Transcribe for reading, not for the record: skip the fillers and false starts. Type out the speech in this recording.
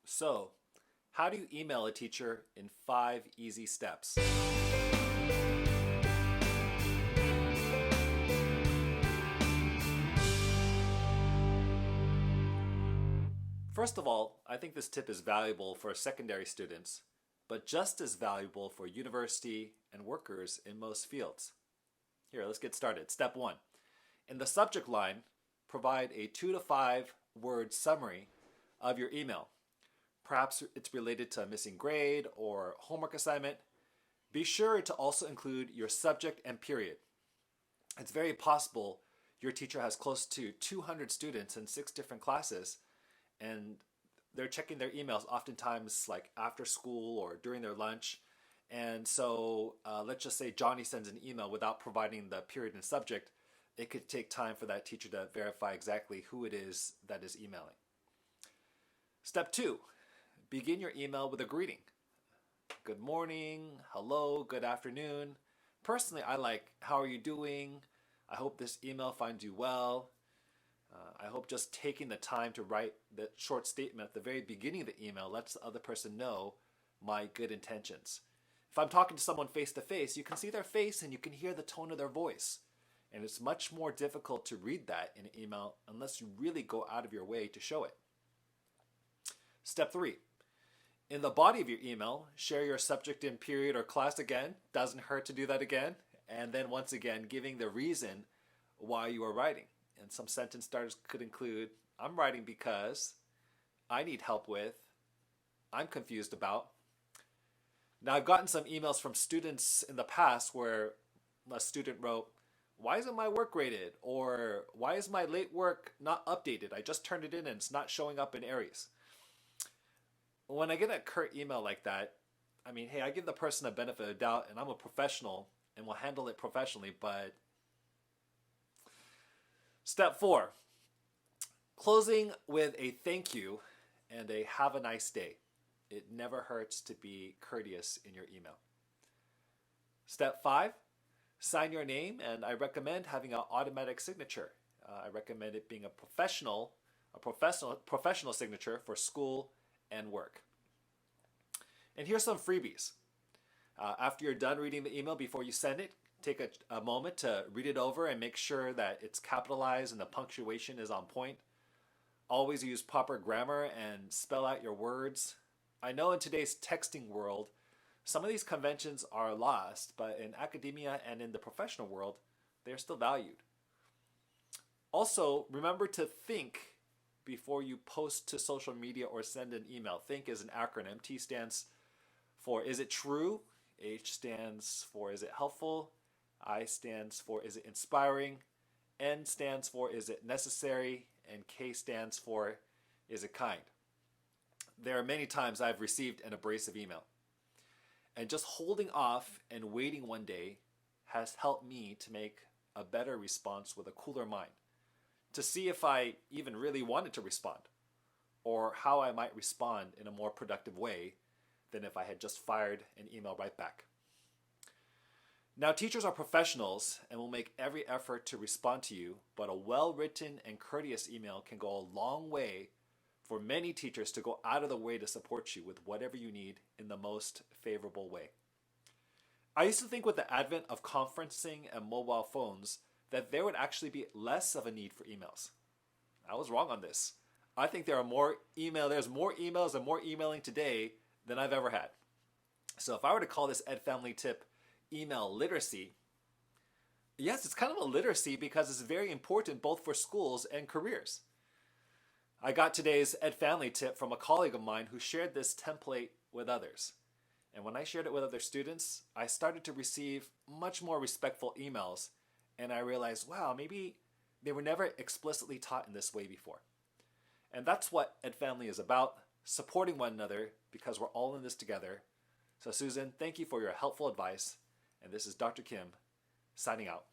So, how do you email a teacher in 5 easy steps? First of all, I think this tip is valuable for secondary students, but just as valuable for university and workers in most fields. Here, let's get started. Step 1. In the subject line, provide a 2 to 5 word summary of your email. Perhaps it's related to a missing grade or homework assignment. Be sure to also include your subject and period. It's very possible your teacher has close to 200 students in 6 different classes, and they're checking their emails oftentimes like after school or during their lunch. And so let's just say Johnny sends an email without providing the period and subject. It could take time for that teacher to verify exactly who it is that is emailing. Step 2, begin your email with a greeting. Good morning, hello, good afternoon. Personally, I like, how are you doing? I hope this email finds you well. I hope just taking the time to write the short statement at the very beginning of the email lets the other person know my good intentions. If I'm talking to someone face to face, you can see their face and you can hear the tone of their voice. And it's much more difficult to read that in an email unless you really go out of your way to show it. Step 3. In the body of your email, share your subject and period or class again. Doesn't hurt to do that again. And then once again, giving the reason why you are writing. And some sentence starters could include, I'm writing because, I need help with, I'm confused about. Now, I've gotten some emails from students in the past where a student wrote, why isn't my work graded? Or why is my late work not updated? I just turned it in and it's not showing up in Aries. When I get a curt email like that, I mean, hey, I give the person a benefit of the doubt and I'm a professional and will handle it professionally, but Step 4, closing with a thank you and a have a nice day. It never hurts to be courteous in your email. Step 5, sign your name, and I recommend having an automatic signature. I recommend it being a professional signature for school and work. And here's some freebies. After you're done reading the email, before you send it, take a moment to read it over and make sure that it's capitalized and the punctuation is on point. Always use proper grammar and spell out your words. I know in today's texting world, some of these conventions are lost, but in academia and in the professional world, they're still valued. Also, remember to think before you post to social media or send an email. Think is an acronym. T stands for is it true? H stands for is it helpful? I stands for is it inspiring? N stands for is it necessary? And K stands for is it kind? There are many times I've received an abrasive email. And just holding off and waiting one day has helped me to make a better response with a cooler mind, to see if I even really wanted to respond, or how I might respond in a more productive way than if I had just fired an email right back. Now, teachers are professionals and will make every effort to respond to you, but a well-written and courteous email can go a long way for many teachers to go out of the way to support you with whatever you need in the most favorable way. I used to think with the advent of conferencing and mobile phones that there would actually be less of a need for emails. I was wrong on this. I think there's more emails and more emailing today than I've ever had. So if I were to call this EdFamily tip email literacy, yes, it's kind of a literacy because it's very important both for schools and careers. I got today's EdFamily tip from a colleague of mine who shared this template with others. And when I shared it with other students, I started to receive much more respectful emails, and I realized, wow, maybe they were never explicitly taught in this way before. And that's what EdFamily is about, supporting one another because we're all in this together. So Susan, thank you for your helpful advice. And this is Dr. Kim signing out.